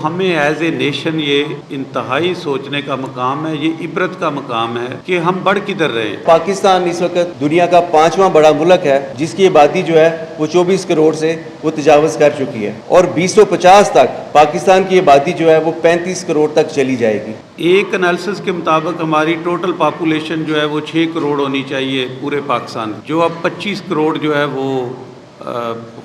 ہمیں as a nation یہ انتہائی سوچنے کا مقام ہے، یہ عبرت کا مقام ہے کہ ہم بڑھ کدھر رہے ہیں۔ پاکستان اس وقت دنیا کا 5واں بڑا ملک ہے جس کی آبادی جو ہے وہ 24 کروڑ سے وہ تجاوز کر چکی ہے، اور 2050 تک پاکستان کی آبادی جو ہے وہ 35 کروڑ تک چلی جائے گی۔ ایک انالیسس کے مطابق ہماری ٹوٹل پاپولیشن جو ہے وہ 6 کروڑ ہونی چاہیے پورے پاکستان، جو اب 25 کروڑ جو ہے وہ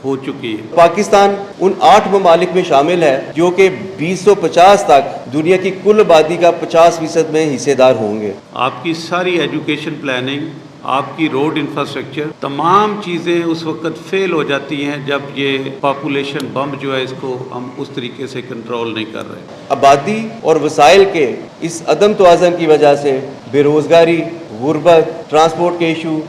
ہو چکی ہے۔ پاکستان ان 8 ممالک میں شامل ہے جو کہ 2050 تک دنیا کی کل آبادی کا 50% میں حصے دار ہوں گے۔ آپ کی ساری ایجوکیشن پلاننگ، آپ کی روڈ انفراسٹرکچر، تمام چیزیں اس وقت فیل ہو جاتی ہیں جب یہ پاپولیشن بم جو ہے اس کو ہم اس طریقے سے کنٹرول نہیں کر رہے۔ آبادی اور وسائل کے اس عدم توازن کی وجہ سے بے روزگاری، غربت، ٹرانسپورٹ کے ایشو،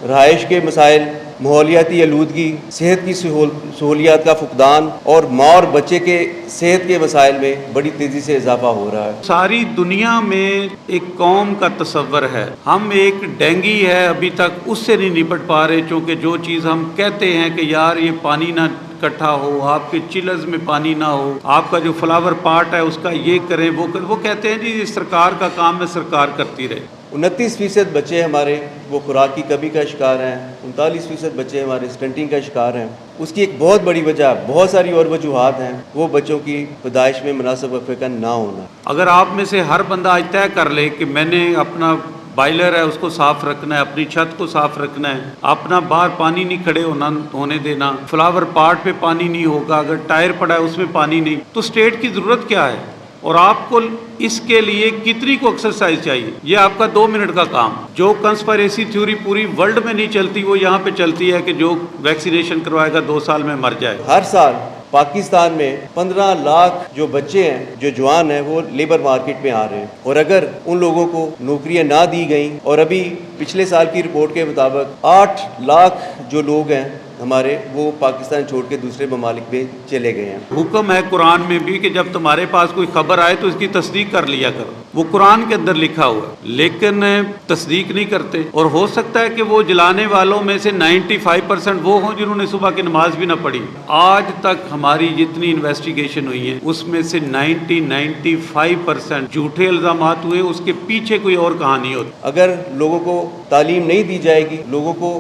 رہائش کے مسائل، ماحولیاتی آلودگی، صحت کی سہولیات کا فقدان اور ماں اور بچے کے صحت کے مسائل میں بڑی تیزی سے اضافہ ہو رہا ہے۔ ساری دنیا میں ایک قوم کا تصور ہے، ہم ایک ڈینگی ہے ابھی تک اس سے نہیں نپٹ پا رہے، چونکہ جو چیز ہم کہتے ہیں کہ یار یہ پانی نہ اکٹھا ہو، آپ کے چلرز میں پانی نہ ہو، آپ کا جو فلاور پارٹ ہے اس کا یہ کریں وہ کریں، وہ کہتے ہیں جی یہ سرکار کا کام ہے، سرکار کرتی رہے۔ 29% بچے ہمارے وہ خوراک کی کمی کا شکار ہیں، 39% بچے ہمارے سٹنٹنگ کا شکار ہیں۔ اس کی ایک بہت بڑی وجہ، بہت ساری اور وجوہات ہیں، وہ بچوں کی پیدائش میں مناسب وقفے کا نہ ہونا۔ اگر آپ میں سے ہر بندہ آج طے کر لے کہ میں نے اپنا بائلر ہے اس کو صاف رکھنا ہے، اپنی چھت کو صاف رکھنا ہے، اپنا باہر پانی نہیں کھڑے ہونے دینا، فلاور پارٹ پہ پانی نہیں ہوگا، اگر ٹائر پڑا ہے اس میں پانی نہیں، تو اسٹیٹ کی ضرورت کیا ہے؟ اور آپ کو اس کے لیے کتنی کو ایکسرسائز چاہیے؟ یہ آپ کا 2 منٹ کا کام۔ جو کنسپریسی تھیوری پوری ورلڈ میں نہیں چلتی وہ یہاں پہ چلتی ہے کہ جو ویکسینیشن کروائے گا 2 سال میں مر جائے۔ ہر سال پاکستان میں 15 لاکھ جو بچے ہیں، جو جوان ہیں، وہ لیبر مارکیٹ میں آ رہے ہیں، اور اگر ان لوگوں کو نوکریاں نہ دی گئیں، اور ابھی پچھلے سال کی رپورٹ کے مطابق 8 لاکھ جو لوگ ہیں ہمارے، وہ پاکستان چھوڑ کے دوسرے ممالک میں چلے گئے ہیں۔ حکم ہے قرآن میں بھی کہ جب تمہارے پاس کوئی خبر آئے تو اس کی تصدیق کر لیا کرو، وہ قرآن کے اندر لکھا ہوا ہے، لیکن تصدیق نہیں کرتے۔ اور ہو سکتا ہے کہ وہ جلانے والوں میں سے 95% وہ ہوں جنہوں نے صبح کی نماز بھی نہ پڑھی۔ آج تک ہماری جتنی انویسٹیگیشن ہوئی ہے اس میں سے 95% جھوٹے الزامات ہوئے، اس کے پیچھے کوئی اور کہانی ہوتی۔ اگر لوگوں کو تعلیم نہیں دی جائے گی، لوگوں کو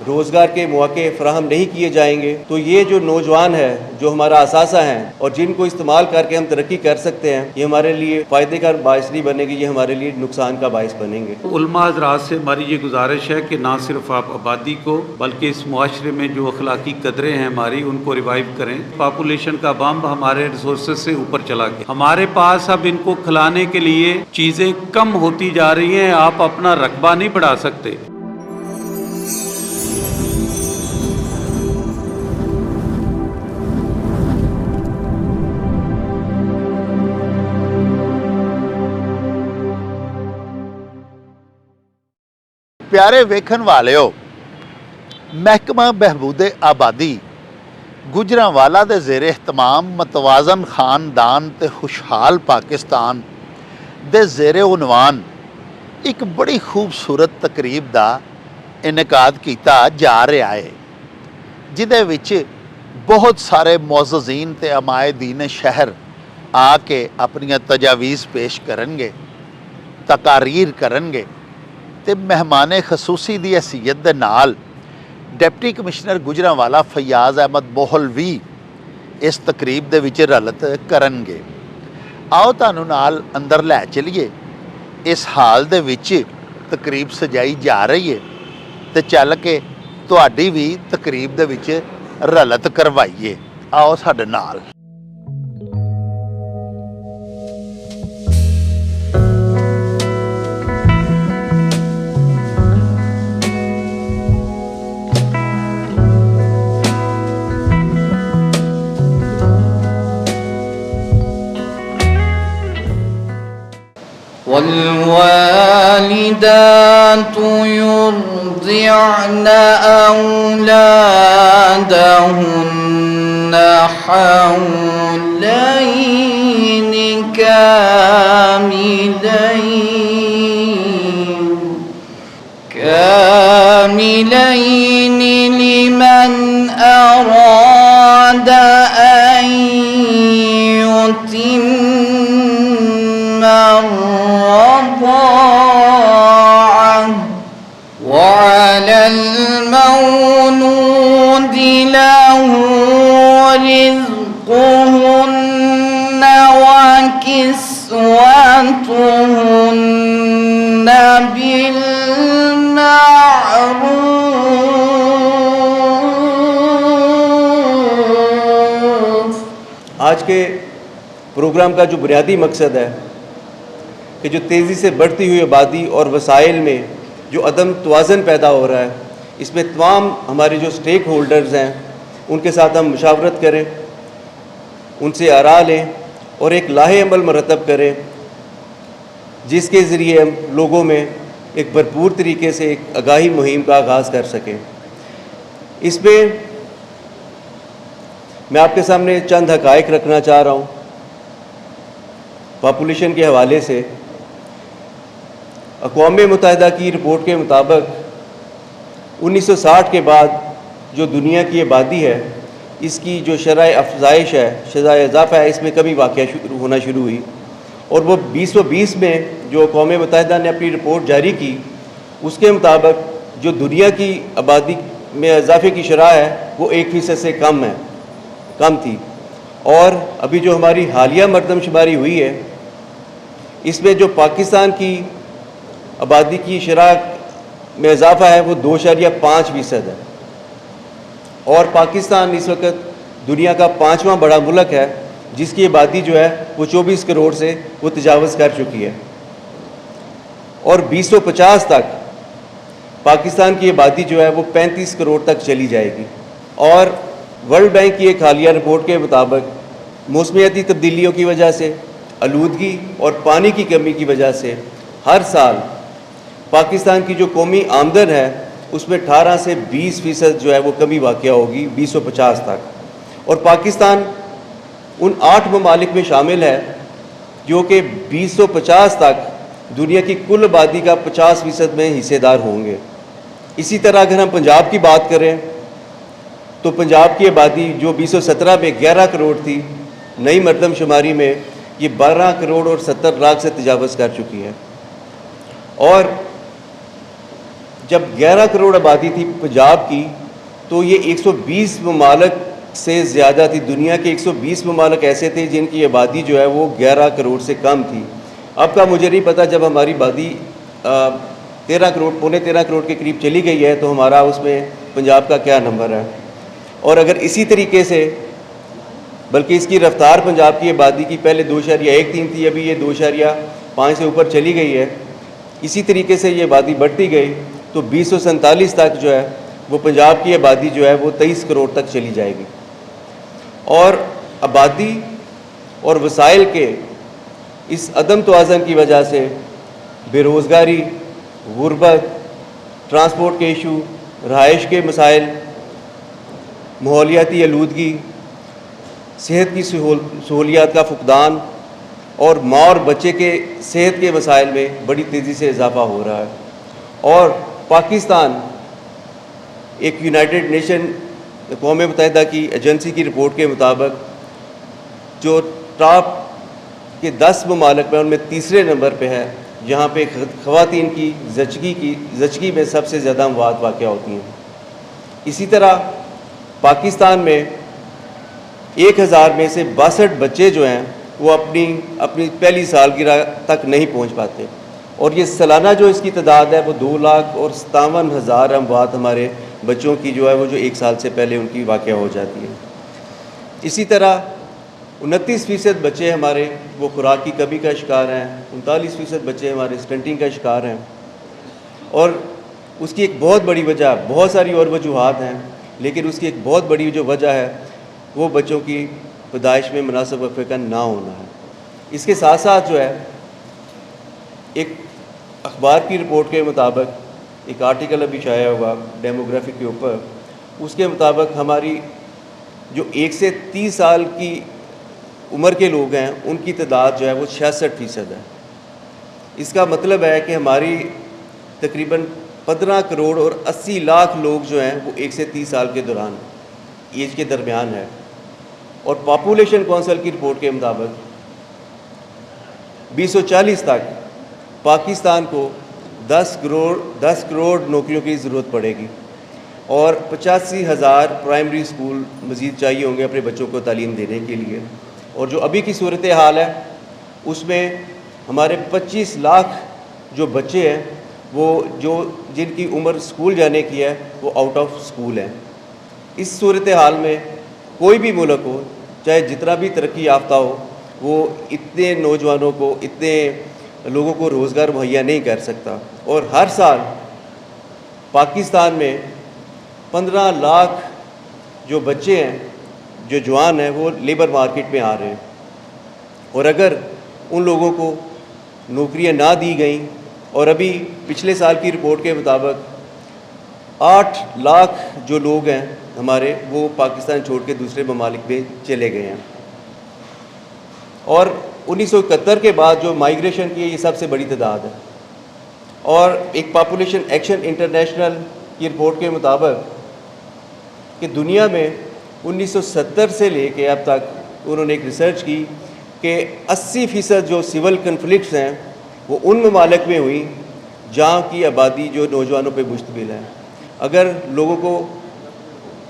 روزگار کے مواقع فراہم نہیں کیے جائیں گے، تو یہ جو نوجوان ہے، جو ہمارا اثاثہ ہیں اور جن کو استعمال کر کے ہم ترقی کر سکتے ہیں، یہ ہمارے لیے فائدے کا باعث نہیں بنے گی، یہ ہمارے لیے نقصان کا باعث بنیں گے۔ علماء حضرات سے ہماری یہ گزارش ہے کہ نہ صرف آپ آبادی کو بلکہ اس معاشرے میں جو اخلاقی قدریں ہیں ہماری، ان کو ریوائیو کریں۔ پاپولیشن کا بم ہمارے ریسورسز سے اوپر چلا گیا، ہمارے پاس اب ان کو کھلانے کے لیے چیزیں کم ہوتی جا رہی ہیں، آپ اپنا رقبہ نہیں بڑھا سکتے۔ پیارے ویکھن والےو، محکمہ بہبود آبادی گجرانوالا دے زیر اہتمام متوازن خاندان تے خوشحال پاکستان دے زیر عنوان ایک بڑی خوبصورت تقریب دا انعقاد کیتا جا رہا ہے، جدے وچ بہت سارے معززین تے عمائدین شہر آ کے اپنی تجاویز پیش کرنگے، تقاریر کرنگے، تے مہمان خصوصی دی حیثیت دے نال ڈپٹی کمشنر گجرانوالا فیاض احمد بوہل بھی اس تقریب دے وچ رلت کرنگے۔ آؤ تانوں نال اندر لے چلیے، اس حال دے وچ تقریب سجائی جا رہی ہے، تے چل کے تہاڈی بھی تقریب دے وچ رلت کروائیے۔ آؤ ساڈے نال۔ والوالدات يرضعن أولادهن حولين كاملين لمن أراد أن يتم الرضاعة وعلى المولود له رزقهن وكسوتهن بالمعروف. آج کے پروگرام کا جو بنیادی مقصد ہے کہ جو تیزی سے بڑھتی ہوئی آبادی اور وسائل میں جو عدم توازن پیدا ہو رہا ہے، اس میں تمام ہمارے جو سٹیک ہولڈرز ہیں ان کے ساتھ ہم مشاورت کریں، ان سے آراء لیں اور ایک لاہے عمل مرتب کریں جس کے ذریعے ہم لوگوں میں ایک بھرپور طریقے سے ایک آگاہی مہم کا آغاز کر سکیں. اس میں میں آپ کے سامنے چند حقائق رکھنا چاہ رہا ہوں. پاپولیشن کے حوالے سے اقوام متحدہ کی رپورٹ کے مطابق 1960 کے بعد جو دنیا کی آبادی ہے، اس کی جو شرح افزائش ہے، شرح اضافہ ہے، اس میں کمی واقع ہونا شروع ہوئی، اور وہ 2020 میں جو اقوام متحدہ نے اپنی رپورٹ جاری کی، اس کے مطابق جو دنیا کی آبادی میں اضافے کی شرح ہے وہ 1% سے کم تھی. اور ابھی جو ہماری حالیہ مردم شماری ہوئی ہے، اس میں جو پاکستان کی آبادی کی شرح میں اضافہ ہے وہ 2.5% ہے، اور پاکستان اس وقت دنیا کا 5واں بڑا ملک ہے جس کی آبادی جو ہے وہ 24 کروڑ سے وہ تجاوز کر چکی ہے. اور 2050 تک پاکستان کی آبادی جو ہے وہ 35 کروڑ تک چلی جائے گی. اور ورلڈ بینک کی ایک حالیہ رپورٹ کے مطابق موسمیاتی تبدیلیوں کی وجہ سے، آلودگی اور پانی کی کمی کی وجہ سے ہر سال پاکستان کی جو قومی آمدن ہے اس میں 18 سے 20% جو ہے وہ کمی واقع ہوگی 2050 تک. اور پاکستان ان 8 ممالک میں شامل ہے جو کہ 2050 تک دنیا کی کل آبادی کا 50% میں حصے دار ہوں گے. اسی طرح اگر ہم پنجاب کی بات کریں تو پنجاب کی آبادی جو 2017 میں 11 کروڑ تھی، نئی مردم شماری میں یہ 12 کروڑ اور 70 لاکھ سے تجاوز کر چکی ہے. اور جب 11 کروڑ آبادی تھی پنجاب کی تو یہ 120 ممالک سے زیادہ تھی. دنیا کے 120 ممالک ایسے تھے جن کی آبادی جو ہے وہ 11 کروڑ سے کم تھی. اب کا مجھے نہیں پتہ جب ہماری آبادی 13 کروڑ کے قریب چلی گئی ہے تو ہمارا اس میں پنجاب کا کیا نمبر ہے. اور اگر اسی طریقے سے، بلکہ اس کی رفتار پنجاب کی آبادی کی پہلے 2.13 تھی، ابھی یہ 2.5 سے اوپر چلی گئی ہے، اسی طریقے سے یہ آبادی بڑھتی گئی تو 2047 تک جو ہے وہ پنجاب کی آبادی جو ہے وہ 23 کروڑ تک چلی جائے گی. اور آبادی اور وسائل کے اس عدم توازن کی وجہ سے بے روزگاری، غربت، ٹرانسپورٹ کے ایشو، رہائش کے مسائل، ماحولیاتی آلودگی، صحت کی سہولیات کا فقدان اور ماں اور بچے کے صحت کے مسائل میں بڑی تیزی سے اضافہ ہو رہا ہے. اور پاکستان ایک یونائٹڈ نیشن اقوام متحدہ کی ایجنسی کی رپورٹ کے مطابق جو ٹاپ کے 10 ممالک میں ان میں تیسرے نمبر پہ ہے جہاں پہ خواتین کی زچگی میں سب سے زیادہ اموات واقع ہوتی ہیں. اسی طرح پاکستان میں 1000 میں سے 62 بچے جو ہیں وہ اپنی پہلی سالگرہ تک نہیں پہنچ پاتے. اور یہ سالانہ جو اس کی تعداد ہے وہ 2,57,000 اموات ہمارے بچوں کی جو ہے وہ جو 1 سال سے پہلے ان کی واقع ہو جاتی ہے. اسی طرح 29% بچے ہمارے وہ خوراک کی کمی کا شکار ہیں، 39% بچے ہمارے سٹنٹنگ کا شکار ہیں. اور اس کی ایک بہت بڑی وجہ، بہت ساری اور وجوہات ہیں، لیکن اس کی ایک بہت بڑی جو وجہ ہے وہ بچوں کی پیدائش میں مناسب وقفے کا نہ ہونا ہے. اس کے ساتھ ساتھ جو ہے ایک اخبار کی رپورٹ کے مطابق، ایک آرٹیکل ابھی شائع ہوا ڈیموگرافی کے اوپر، اس کے مطابق ہماری جو 1 سے 30 سال کی عمر کے لوگ ہیں ان کی تعداد جو ہے وہ 66% ہے. اس کا مطلب ہے کہ ہماری تقریباً 15 کروڑ اور 80 لاکھ لوگ جو ہیں وہ 1 سے 30 سال کے دوران ایج کے درمیان ہے. اور پاپولیشن کونسل کی رپورٹ کے مطابق 2040 تک پاکستان کو 10 کروڑ نوکریوں کی ضرورت پڑے گی اور 85,000 پرائمری اسکول مزید چاہیے ہوں گے اپنے بچوں کو تعلیم دینے کے لیے. اور جو ابھی کی صورتحال ہے اس میں ہمارے 25 لاکھ جو بچے ہیں وہ جن کی عمر اسکول جانے کی ہے وہ آؤٹ آف اسکول ہیں. اس صورتحال میں کوئی بھی ملک ہو چاہے جتنا بھی ترقی یافتہ ہو وہ اتنے نوجوانوں کو اتنے لوگوں کو روزگار مہیا نہیں کر سکتا. اور ہر سال پاکستان میں 15 لاکھ جو بچے ہیں جو جوان ہیں وہ لیبر مارکیٹ میں آ رہے ہیں اور اگر ان لوگوں کو نوکریاں نہ دی گئیں اور ابھی پچھلے سال کی رپورٹ کے مطابق 8 لاکھ جو لوگ ہیں ہمارے وہ پاکستان چھوڑ کے دوسرے ممالک میں چلے گئے ہیں. اور 1971 کے بعد جو مائیگریشن کی ہے یہ سب سے بڑی تعداد ہے. اور ایک پاپولیشن ایکشن انٹرنیشنل کی رپورٹ کے مطابق کہ دنیا میں 1970 سے لے کے اب تک انہوں نے ایک ریسرچ کی کہ 80% جو سول کنفلکٹس ہیں وہ ان ممالک میں ہوئی جہاں کی آبادی جو نوجوانوں پہ مشتمل ہے. اگر لوگوں کو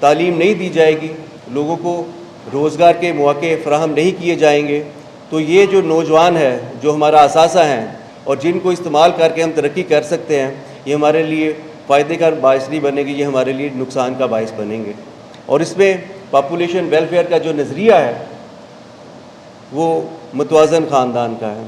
تعلیم نہیں دی جائے گی، لوگوں کو روزگار کے مواقع فراہم نہیں کیے جائیں گے تو یہ جو نوجوان ہے جو ہمارا اثاثہ ہیں اور جن کو استعمال کر کے ہم ترقی کر سکتے ہیں یہ ہمارے لیے فائدے کا باعث نہیں بنے گی، یہ ہمارے لیے نقصان کا باعث بنیں گے. اور اس میں پاپولیشن ویلفیئر کا جو نظریہ ہے وہ متوازن خاندان کا ہے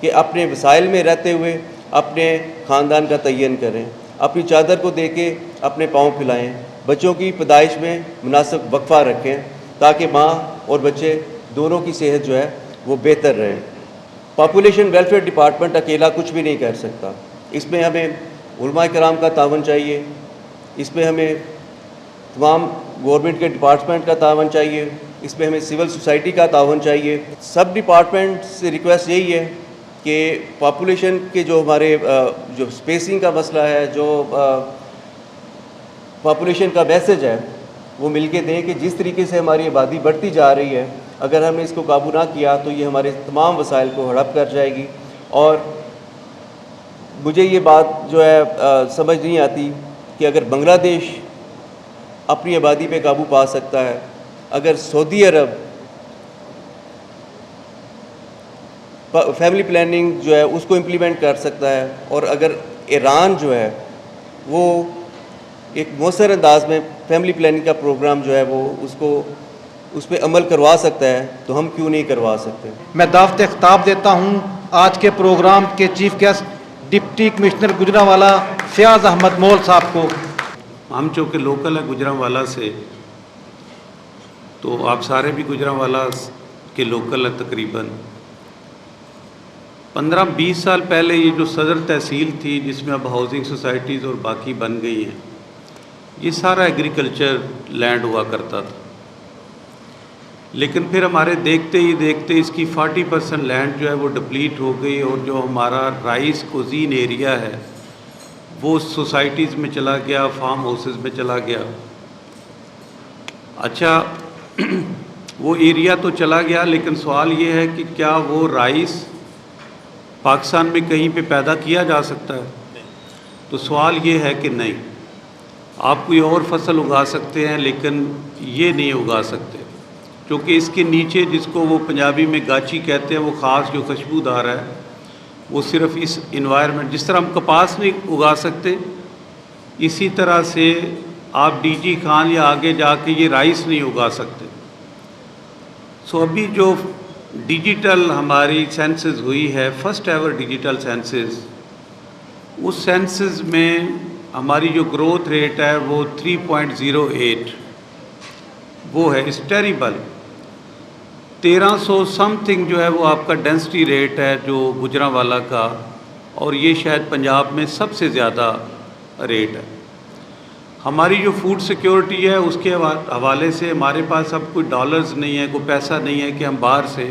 کہ اپنے وسائل میں رہتے ہوئے اپنے خاندان کا تعین کریں، اپنی چادر کو دے کے اپنے پاؤں پھیلائیں، بچوں کی پیدائش میں مناسب وقفہ رکھیں تاکہ ماں اور بچے دونوں کی صحت جو ہے وہ بہتر رہے. پاپولیشن ویلفیئر ڈپارٹمنٹ اکیلا کچھ بھی نہیں کر سکتا. اس میں ہمیں علماء کرام کا تعاون چاہیے، اس میں ہمیں تمام گورنمنٹ کے ڈپارٹمنٹ کا تعاون چاہیے، اس میں ہمیں سول سوسائٹی کا تعاون چاہیے. سب ڈپارٹمنٹ سے ریکویسٹ یہی ہے کہ پاپولیشن کے جو ہمارے جو اسپیسنگ کا مسئلہ ہے، جو پاپولیشن کا میسج ہے وہ مل کے دیں کہ جس طریقے سے ہماری آبادی بڑھتی جا رہی ہے اگر ہم نے اس کو قابو نہ کیا تو یہ ہمارے تمام وسائل کو ہڑپ کر جائے گی. اور مجھے یہ بات جو ہے سمجھ نہیں آتی کہ اگر بنگلہ دیش اپنی آبادی پہ قابو پا سکتا ہے، اگر سعودی عرب فیملی پلاننگ جو ہے اس کو امپلیمنٹ کر سکتا ہے، اور اگر ایران جو ہے وہ ایک مؤثر انداز میں فیملی پلاننگ کا پروگرام جو ہے وہ اس پہ عمل کروا سکتا ہے تو ہم کیوں نہیں کروا سکتے. میں دعوت خطاب دیتا ہوں آج کے پروگرام کے chief guest deputy commissioner Gujranwala Fayyaz Ahmed Mool صاحب کو. ہم چونکہ لوکل ہیں گجرانوالہ سے تو آپ سارے بھی گجرانوالہ کے لوکل ہیں. تقریباً 15-20 سال پہلے یہ جو صدر تحصیل تھی جس میں اب ہاؤسنگ سوسائٹیز اور باقی بن گئی ہیں، یہ سارا ایگریکلچر لینڈ ہوا کرتا تھا. لیکن پھر ہمارے دیکھتے ہی دیکھتے اس کی 40% لینڈ جو ہے وہ ڈپلیٹ ہو گئی اور جو ہمارا رائس کوزین ایریا ہے وہ سوسائٹیز میں چلا گیا، فارم ہاؤسز میں چلا گیا. اچھا وہ ایریا تو چلا گیا لیکن سوال یہ ہے کہ کیا وہ رائس پاکستان میں کہیں پہ پیدا کیا جا سکتا ہے؟ تو سوال یہ ہے کہ نہیں. آپ کوئی اور فصل اگا سکتے ہیں لیکن یہ نہیں اگا سکتے کیونکہ اس کے نیچے جس کو وہ پنجابی میں گاچی کہتے ہیں وہ خاص جو خوشبودار ہے وہ صرف اس انوائرمنٹ، جس طرح ہم کپاس نہیں اگا سکتے اسی طرح سے آپ ڈی جی خان یا آگے جا کے یہ رائس نہیں اگا سکتے. سو ابھی جو ڈیجیٹل ہماری سینسز ہوئی ہے، فرسٹ ایور ڈیجیٹل سینسز، اس سینسز میں ہماری جو گروتھ ریٹ ہے وہ 3.08 وہ ہے. اس ٹیریبل 1300 سم تھنگ جو ہے وہ آپ کا ڈینسٹی ریٹ ہے جو گجرانوالہ کا، اور یہ شاید پنجاب میں سب سے زیادہ ریٹ ہے. ہماری جو فوڈ سیکیورٹی ہے اس کے حوالے سے ہمارے پاس اب کوئی ڈالرز نہیں ہے، کوئی پیسہ نہیں ہے کہ ہم باہر سے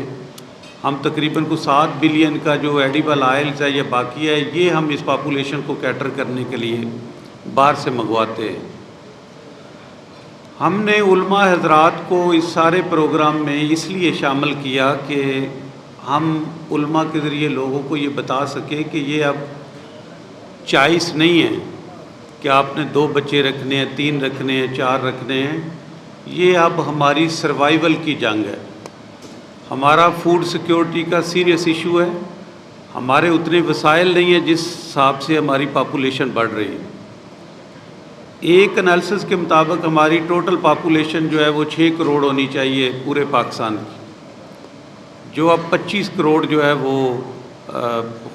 ہم تقریباً کو 7 بلین کا جو ایڈیبل آئلز ہے یا باقی ہے یہ ہم اس پاپولیشن کو کیٹر کرنے کے لیے باہر سے منگواتے ہیں. ہم نے علماء حضرات کو اس سارے پروگرام میں اس لیے شامل کیا کہ ہم علماء کے ذریعے لوگوں کو یہ بتا سکیں کہ یہ اب چائس نہیں ہے کہ آپ نے 2 بچے رکھنے ہیں، 3 رکھنے ہیں، 4 رکھنے ہیں. یہ اب ہماری سروائیول کی جنگ ہے. ہمارا فوڈ سیکیورٹی کا سیریس ایشو ہے. ہمارے اتنے وسائل نہیں ہیں جس حساب سے ہماری پاپولیشن بڑھ رہی ہے. ایک انالیسس کے مطابق ہماری ٹوٹل پاپولیشن جو ہے وہ 6 کروڑ ہونی چاہیے پورے پاکستان کی، جو اب 25 کروڑ جو ہے وہ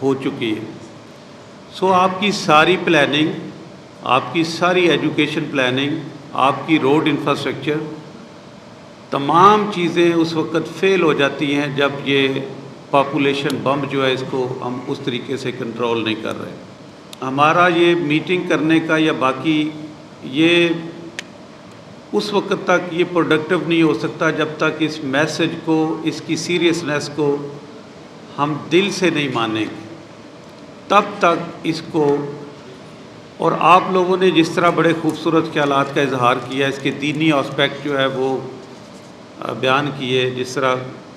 ہو چکی ہے. سو آپ کی ساری پلاننگ، آپ کی ساری ایجوکیشن پلاننگ، آپ کی روڈ انفراسٹرکچر، تمام چیزیں اس وقت فیل ہو جاتی ہیں جب یہ پاپولیشن بمپ جو ہے اس کو ہم اس طریقے سے کنٹرول نہیں کر رہے. ہمارا یہ میٹنگ کرنے کا یا باقی یہ اس وقت تک یہ پروڈکٹیو نہیں ہو سکتا جب تک اس میسج کو، اس کی سیریسنیس کو ہم دل سے نہیں مانیں گے. تب تک اس کو، اور آپ لوگوں نے جس طرح بڑے خوبصورت خیالات کا اظہار کیا، اس کے دینی اسپیکٹ جو ہے وہ بیان کیے، جس طرح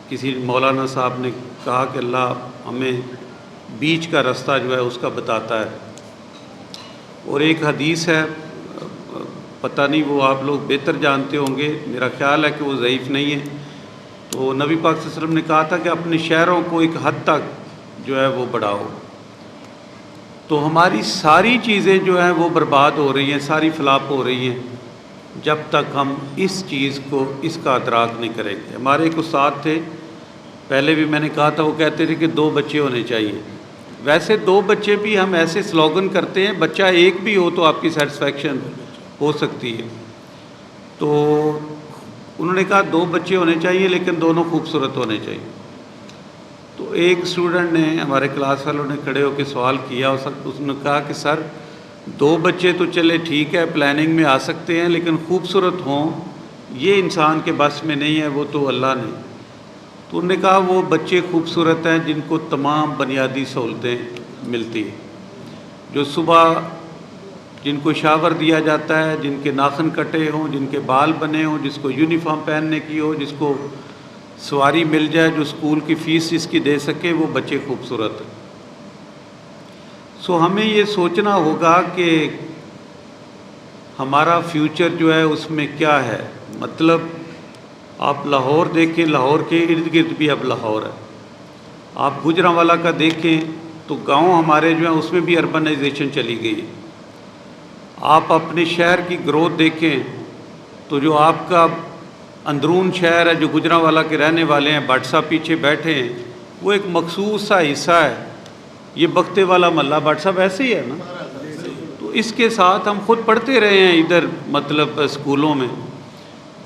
کسی مولانا صاحب نے کہا کہ اللہ ہمیں بیچ کا راستہ جو ہے اس کا بتاتا ہے. اور ایک حدیث ہے، پتہ نہیں وہ آپ لوگ بہتر جانتے ہوں گے، میرا خیال ہے کہ وہ ضعیف نہیں ہے. تو نبی پاک صلی اللہ علیہ وسلم نے کہا تھا کہ اپنے شہروں کو ایک حد تک جو ہے وہ بڑھاؤ. تو ہماری ساری چیزیں جو ہیں وہ برباد ہو رہی ہیں، ساری فلاپ ہو رہی ہیں جب تک ہم اس چیز کو، اس کا ادراک نہیں کریں گے. ہمارے ایک استاد تھے، پہلے بھی میں نے کہا تھا، وہ کہتے تھے کہ 2 بچے ہونے چاہیے. ویسے 2 بچے بھی ہم ایسے سلوگن کرتے ہیں، بچہ ایک بھی ہو تو آپ کی سیٹسفیکشن ہو سکتی ہے. تو انہوں نے کہا 2 بچے ہونے چاہیے لیکن دونوں خوبصورت ہونے چاہیے. تو ایک اسٹوڈنٹ نے، ہمارے کلاس والوں نے کھڑے ہو کے سوال کیا، اس نے کہا کہ سر 2 بچے تو چلے ٹھیک ہے پلاننگ میں آ سکتے ہیں، لیکن خوبصورت ہوں یہ انسان کے بس میں نہیں ہے، وہ تو اللہ نے. تو انہوں نے کہا وہ بچے خوبصورت ہیں جن کو تمام بنیادی سہولتیں ملتی ہیں، جو صبح جن کو شاور دیا جاتا ہے، جن کے ناخن کٹے ہوں، جن کے بال بنے ہوں، جس کو یونیفارم پہننے کی ہو، جس کو سواری مل جائے، جو اسکول کی فیس جس کی دے سکے، وہ بچے خوبصورت ہیں. سو ہمیں یہ سوچنا ہوگا کہ ہمارا فیوچر جو ہے اس میں کیا ہے. مطلب آپ لاہور دیکھیں، لاہور کے ارد گرد بھی اب لاہور ہے. آپ گوجرانوالا کا دیکھیں تو گاؤں ہمارے جو ہیں اس میں بھی اربنائزیشن چلی گئی ہے. آپ اپنے شہر کی گروتھ دیکھیں تو جو آپ کا اندرون شہر ہے، جو گوجرانوالا کے رہنے والے ہیں، بٹ صاحب پیچھے بیٹھے ہیں، وہ ایک مخصوص سا حصہ ہے. یہ بختے والا محلہ بٹ صاحب ایسے ہی ہے نا. تو اس کے ساتھ ہم خود پڑھتے رہے ہیں ادھر مطلب اسکولوں میں.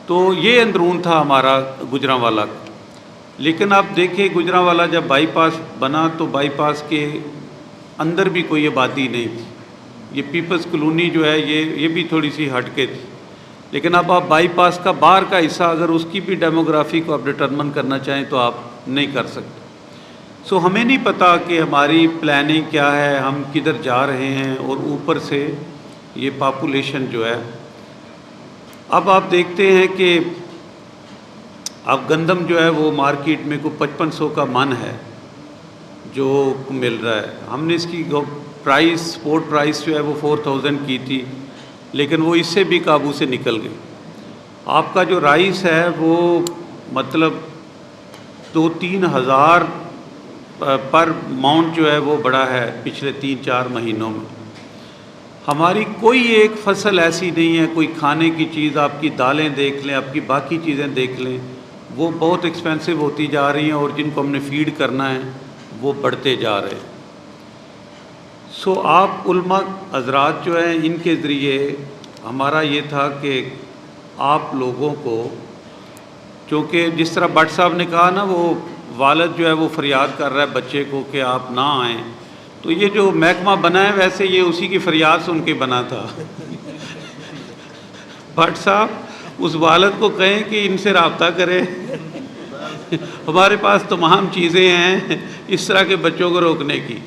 تو یہ اندرون تھا ہمارا گوجرانوالا. لیکن آپ دیکھیں گوجرانوالا جب بائی پاس بنا تو بائی پاس کے اندر بھی کوئی آبادی نہیں تھی. یہ پیپلز کالونی جو ہے یہ بھی تھوڑی سی ہٹ کے تھی. لیکن اب آپ بائی پاس کا باہر کا حصہ اگر اس کی بھی ڈیموگرافی کو آپ ڈٹرمن کرنا چاہیں تو آپ نہیں کر سکتے. سو ہمیں نہیں پتہ کہ ہماری پلاننگ کیا ہے، ہم کدھر جا رہے ہیں، اور اوپر سے یہ پاپولیشن جو ہے. اب آپ دیکھتے ہیں کہ اب گندم جو ہے وہ مارکیٹ میں کوئی 5500 کا من ہے جو مل رہا ہے. ہم نے اس کی پرائس، سپورٹ پرائس جو ہے وہ 4000 کی تھی، لیکن وہ اس سے بھی قابو سے نکل گئی. آپ کا جو رائس ہے وہ مطلب 2-3 ہزار پر ماؤنٹ جو ہے وہ بڑا ہے پچھلے 3-4 مہینوں میں. ہماری کوئی ایک فصل ایسی نہیں ہے، کوئی کھانے کی چیز، آپ کی دالیں دیکھ لیں، آپ کی باقی چیزیں دیکھ لیں، وہ بہت ایکسپینسو ہوتی جا رہی ہیں، اور جن کو ہم نے فیڈ کرنا ہے وہ بڑھتے جا رہے ہیں. سو آپ علماء حضرات جو ہیں ان کے ذریعے ہمارا یہ تھا کہ آپ لوگوں کو، چونکہ جس طرح بٹ صاحب نے کہا نا، وہ والد جو ہے وہ فریاد کر رہا ہے بچے کو کہ آپ نہ آئیں، تو یہ جو محکمہ بنا ہے ویسے یہ اسی کی فریاد سن کے بنا تھا. بٹ صاحب اس والد کو کہیں کہ ان سے رابطہ کرے، ہمارے پاس تمام چیزیں ہیں اس طرح کے بچوں کو روکنے کی.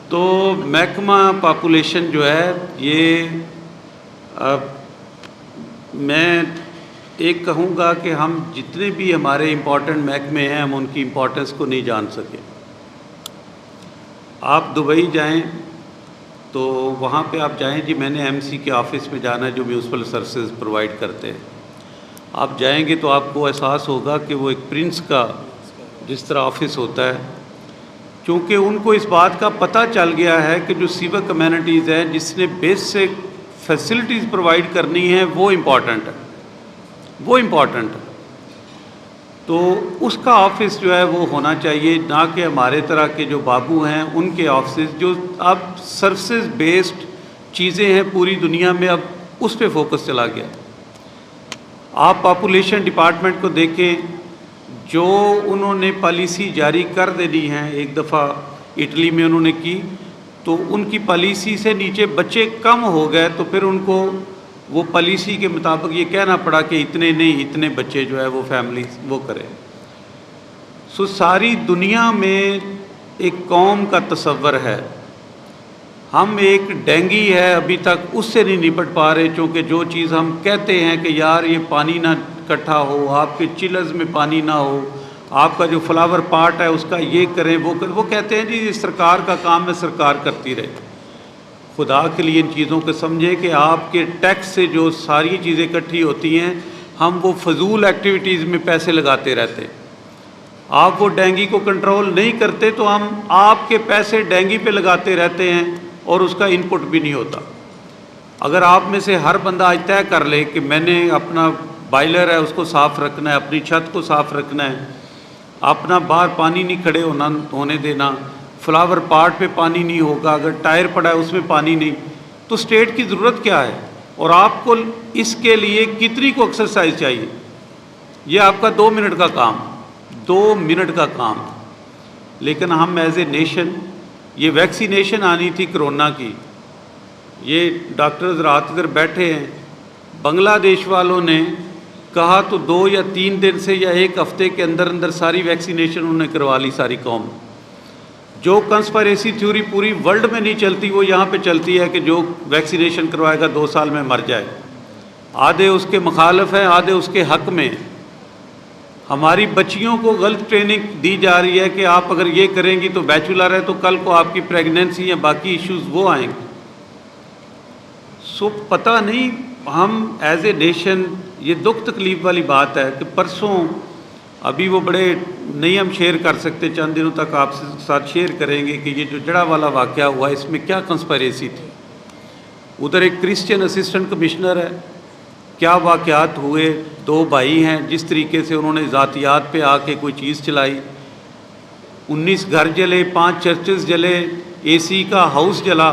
تو محکمہ پاپولیشن جو ہے یہ میں ایک کہوں گا کہ ہم جتنے بھی ہمارے امپورٹنٹ محکمے ہیں ہم ان کی امپورٹنس کو نہیں جان سکے. آپ دبئی جائیں تو وہاں پہ آپ جائیں جی میں نے ایم سی کے آفس میں جانا ہے جو میونسپل سروسز پرووائڈ کرتے ہیں. آپ جائیں گے تو آپ کو احساس ہوگا کہ وہ ایک پرنس کا جس طرح آفس ہوتا ہے، چونکہ ان کو اس بات کا پتہ چل گیا ہے کہ جو سیوک کمیونٹیز ہیں جس نے بیسک فیسلٹیز پرووائڈ کرنی ہیں وہ امپورٹنٹ ہے، وہ امپورٹنٹ ہے. تو اس کا آفس جو ہے وہ ہونا چاہیے، نہ کہ ہمارے طرح کے جو بابو ہیں ان کے آفسز جو اب سروسز بیسڈ چیزیں ہیں پوری دنیا میں، اب اس پہ فوکس چلا گیا. آپ پاپولیشن ڈپارٹمنٹ کو دیکھیں، جو انہوں نے پالیسی جاری کر دینی ہے، ایک دفعہ اٹلی میں انہوں نے کی تو ان کی پالیسی سے نیچے بچے کم ہو گئے تو پھر ان کو وہ پالیسی کے مطابق یہ کہنا پڑا کہ اتنے نہیں اتنے بچے جو ہے وہ فیملی وہ کرے. سو ساری دنیا میں ایک قوم کا تصور ہے، ہم ایک ڈینگی ہے ابھی تک اس سے نہیں نپٹ پا رہے، چونکہ جو چیز ہم کہتے ہیں کہ یار یہ پانی نہ اکٹھا ہو، آپ کے چلز میں پانی نہ ہو، آپ کا جو فلاور پارٹ ہے اس کا یہ کریں وہ کریں، وہ کہتے ہیں جی یہ سرکار کا کام ہے سرکار کرتی رہے. خدا کے لیے ان چیزوں کو سمجھیں کہ آپ کے ٹیکس سے جو ساری چیزیں اکٹھی ہوتی ہیں ہم وہ فضول ایکٹیویٹیز میں پیسے لگاتے رہتے. آپ وہ ڈینگی کو کنٹرول نہیں کرتے تو ہم آپ کے پیسے ڈینگی پہ لگاتے رہتے ہیں اور اس کا ان پٹ بھی نہیں ہوتا. اگر آپ میں سے ہر بندہ آج طے کر لے کہ میں نے اپنا بائلر ہے اس کو صاف رکھنا ہے، اپنی چھت کو صاف رکھنا ہے، اپنا باہر پانی نہیں کھڑے ہونے دینا، فلاور پارٹ پہ پانی نہیں ہوگا، اگر ٹائر پڑا ہے اس میں پانی نہیں، تو اسٹیٹ کی ضرورت کیا ہے؟ اور آپ کو اس کے لیے کتنی کو ایکسرسائز چاہیے؟ یہ آپ کا 2 منٹ کا کام، 2 منٹ کا کام. لیکن ہم ایز اے نیشن، یہ ویکسینیشن آنی تھی کرونا کی، یہ ڈاکٹرز رات ادھر بیٹھے ہیں، بنگلہ دیش والوں نے کہا تو 2 یا 3 دن سے یا 1 ہفتے کے اندر اندر ساری ویکسینیشن انہوں نے کروا لی ساری قوم. جو کنسپائریسی تھیوری پوری ورلڈ میں نہیں چلتی وہ یہاں پہ چلتی ہے کہ جو ویکسینیشن کروائے گا 2 سال میں مر جائے. آدھے اس کے مخالف ہیں، آدھے اس کے حق میں. ہماری بچیوں کو غلط ٹریننگ دی جا رہی ہے کہ آپ اگر یہ کریں گی تو بیچولر ہے تو کل کو آپ کی پریگننسی یا باقی ایشوز وہ آئیں گے. سو پتہ نہیں ہم ایز اے نیشن، یہ دکھ تکلیف والی بات ہے کہ پرسوں ابھی وہ بڑے نہیں ہم شیئر کر سکتے، چند دنوں تک آپ سے ساتھ شیئر کریں گے کہ یہ جو جڑا والا واقعہ ہوا اس میں کیا کنسپائریسی تھی. ادھر ایک کرسچن اسسٹنٹ کمشنر ہے، کیا واقعات ہوئے، 2 بھائی ہیں، جس طریقے سے انہوں نے ذاتیات پہ آ کے کوئی چیز چلائی، 19 گھر جلے، 5 چرچز جلے، اے سی کا ہاؤس جلا،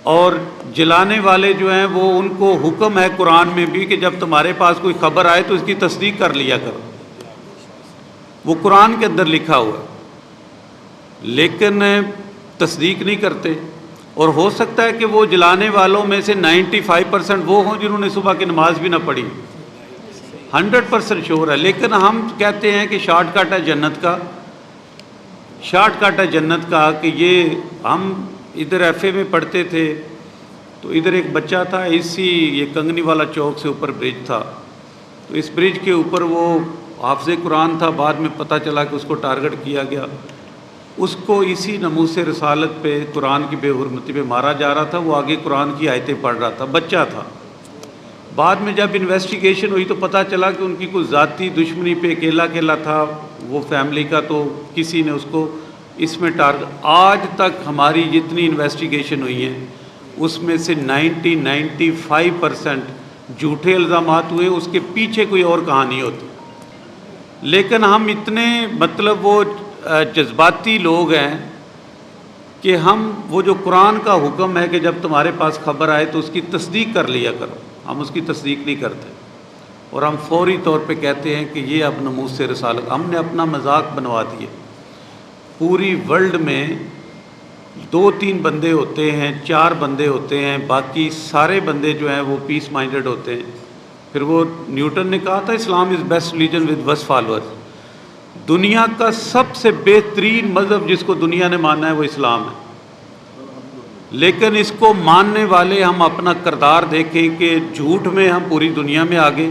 اور جلانے والے جو ہیں وہ ان کو حکم ہے قرآن میں بھی کہ جب تمہارے پاس کوئی خبر آئے تو اس کی تصدیق کر لیا کرو. وہ قرآن کے اندر لکھا ہوا ہے، لیکن تصدیق نہیں کرتے. اور ہو سکتا ہے کہ وہ جلانے والوں میں سے 95% وہ ہوں جنہوں نے صبح کی نماز بھی نہ پڑھی، 100% شور ہے. لیکن ہم کہتے ہیں کہ شارٹ کٹ ہے جنت کا، شارٹ کٹ ہے جنت کا. کہ یہ ہم ادھر ایف اے میں پڑھتے تھے تو ادھر ایک بچہ تھا، اسی یہ کنگنی والا چوک سے اوپر برج تھا، تو اس برج کے اوپر وہ حافظ قرآن تھا، بعد میں پتہ چلا کہ اس کو ٹارگٹ کیا گیا، اس کو اسی ناموس رسالت پہ قرآن کی بے حرمتی پہ مارا جا رہا تھا. وہ آگے قرآن کی آیتیں پڑھ رہا تھا، بچہ تھا. بعد میں جب انویسٹیگیشن ہوئی تو پتہ چلا کہ ان کی کوئی ذاتی دشمنی پہ اکیلا تھا وہ فیملی کا، تو کسی نے اس کو اس میں ٹارگٹ. آج تک ہماری جتنی انویسٹیگیشن ہوئی ہیں اس میں سے 95% جھوٹے الزامات ہوئے، اس کے پیچھے کوئی اور کہانی ہوتی. لیکن ہم اتنے مطلب وہ جذباتی لوگ ہیں کہ ہم وہ جو قرآن کا حکم ہے کہ جب تمہارے پاس خبر آئے تو اس کی تصدیق کر لیا کرو، ہم اس کی تصدیق نہیں کرتے. اور ہم فوری طور پہ کہتے ہیں کہ یہ اب ناموس رسالت، ہم نے اپنا مذاق بنوا دیے. پوری ورلڈ میں 2-3 بندے ہوتے ہیں، 4 بندے ہوتے ہیں، باقی سارے بندے جو ہیں وہ پیس مائنڈڈ ہوتے ہیں. پھر وہ نیوٹن نے کہا تھا Islam is best religion with worst followers. دنیا کا سب سے بہترین مذہب جس کو دنیا نے مانا ہے وہ اسلام ہے. لیکن اس کو ماننے والے ہم اپنا کردار دیکھیں کہ جھوٹ میں ہم پوری دنیا میں آگے،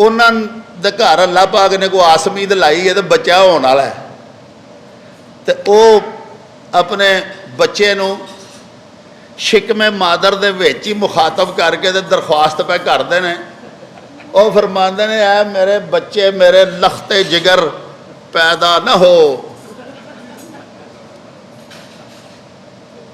ਉਹਨਾਂ ਦੇ ਘਰ ਅੱਲਾਹ ਪਾਕ ਨੇ ਕੋਈ ਆਸਮੀਦ ਲਾਈ ਹੈ ਤੇ ਬੱਚਾ ਹੋਣ ਵਾਲਾ ਹੈ, ਤੇ ਉਹ ਆਪਣੇ ਬੱਚੇ ਨੂੰ ਸ਼ਿਕਮੇ ਮਾਦਰ ਦੇ ਵਿੱਚ ਹੀ ਮੁਖਾਤਬ ਕਰਕੇ ਤੇ ਦਰਖਾਸਤ ਪੈ ਕਰਦੇ ਨੇ। ਉਹ ਫਰਮਾਉਂਦੇ ਨੇ ਐ ਮੇਰੇ ਬੱਚੇ ਮੇਰੇ ਲਖਤੇ ਜਿਗਰ ਪੈਦਾ ਨਾ ਹੋ,